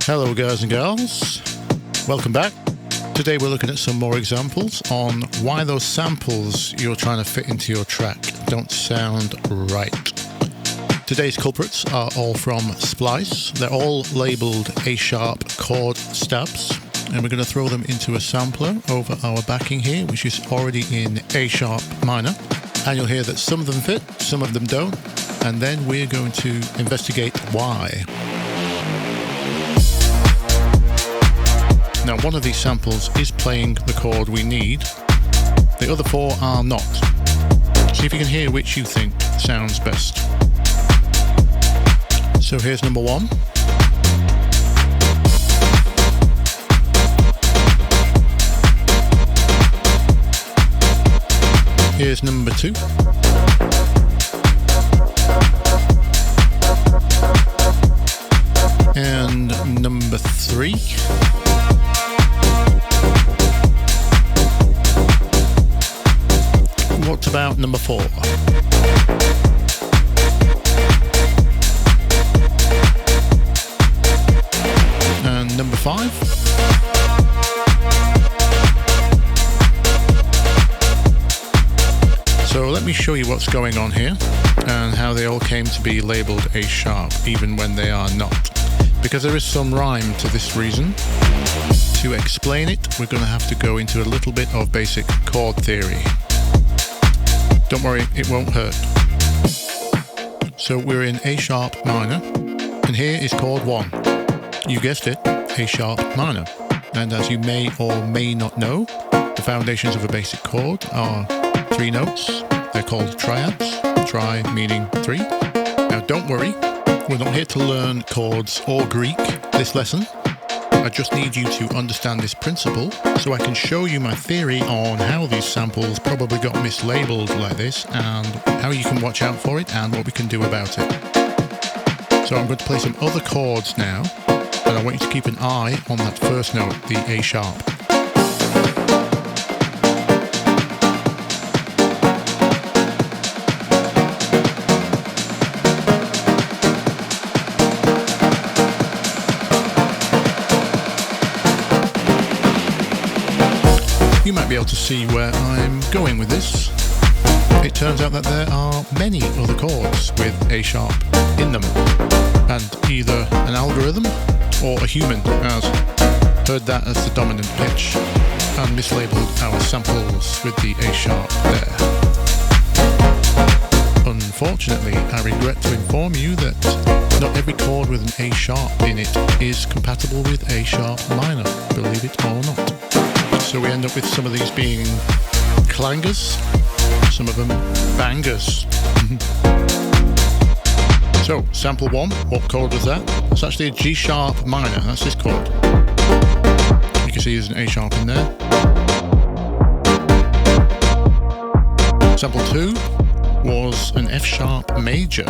Hello guys and girls, welcome back. Today we're looking at some more examples on why those samples you're trying to fit into your track don't sound right. Today's culprits are all from Splice. They're all labelled A-sharp chord stabs, and we're going to throw them into a sampler over our backing here, which is already in A-sharp minor. And you'll hear that some of them fit, some of them don't, and then we're going to investigate why. Now, one of these samples is playing the chord we need. The other four are not. See if you can hear which you think sounds best. So here's number one. Here's number two. And number three. What about number four? And number five? So let me show you what's going on here and how they all came to be labelled A-sharp even when they are not. Because there is some rhyme to this reason. To explain it, we're going to have to go into a little bit of basic chord theory. Don't worry, it won't hurt. So we're in A-sharp minor, and here is chord 1. You guessed it, A-sharp minor. And as you may or may not know, the foundations of a basic chord are 3 notes. They're called triads, tri meaning 3. Now don't worry, we're not here to learn chords or Greek this lesson. I just need you to understand this principle so I can show you my theory on how these samples probably got mislabeled like this and how you can watch out for it and what we can do about it. So I'm going to play some other chords now, and I want you to keep an eye on that first note, the A sharp. You might be able to see where I'm going with this. It turns out that there are many other chords with A-sharp in them, and either an algorithm or a human has heard that as the dominant pitch and mislabeled our samples with the A-sharp there. Unfortunately, I regret to inform you that not every chord with an A-sharp in it is compatible with A-sharp minor, believe it or not. So we end up with some of these being clangers, some of them bangers. So, sample 1, what chord was that? It's actually a G sharp minor, that's this chord. You can see there's an A sharp in there. Sample 2 was an F sharp major.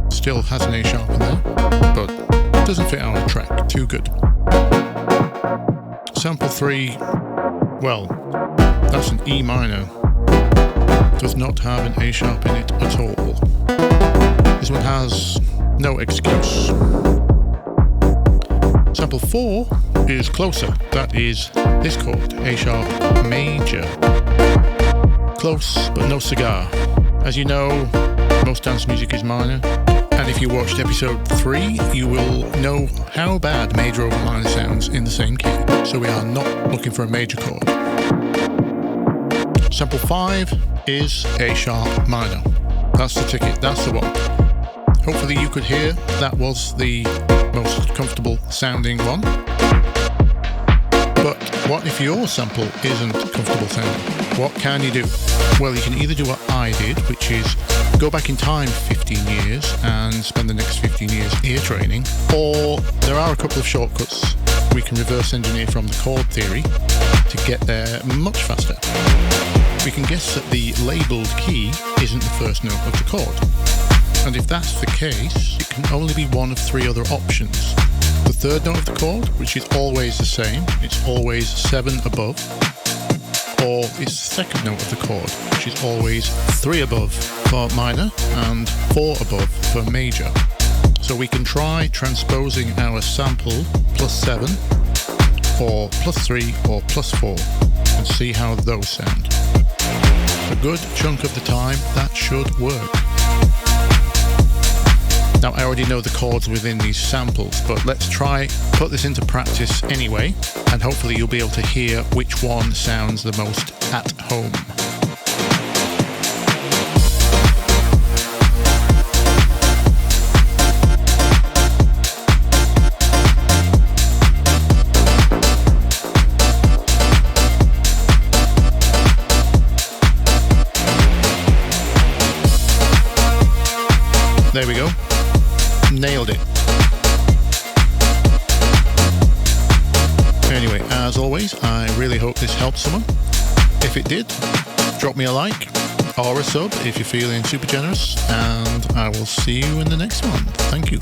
Still has an A sharp in there, but doesn't fit our track too good. Sample 3, well, that's an E minor. Does not have an A sharp in it at all. This one has no excuse. Sample 4 is closer. That is this chord, A sharp major. Close, but no cigar. As you know, most dance music is minor. And if you watched episode 3, you will know how bad major over minor sounds in the same key. So we are not looking for a major chord. Sample 5 is A sharp minor. That's the ticket, that's the one. Hopefully you could hear that was the most comfortable sounding one. But what if your sample isn't comfortable sounding? What can you do? Well, you can either do what I did, which is go back in time 15 years and spend the next 15 years ear training, or there are a couple of shortcuts. We can reverse engineer from the chord theory to get there much faster. We can guess that the labelled key isn't the first note of the chord. And if that's the case, it can only be one of 3 other options. The third note of the chord, which is always the same, it's always 7 above, or it's the second note of the chord, which is always 3 above for minor and 4 above for major. So we can try transposing our sample +7 or +3 or +4 and see how those sound. A good chunk of the time that should work. Now I already know the chords within these samples, but let's try put this into practice anyway, and hopefully you'll be able to hear which one sounds the most at home. There we go. Nailed it. Anyway, as always, I really hope this helped someone. If it did, drop me a like or a sub if you're feeling super generous, and I will see you in the next one. Thank you.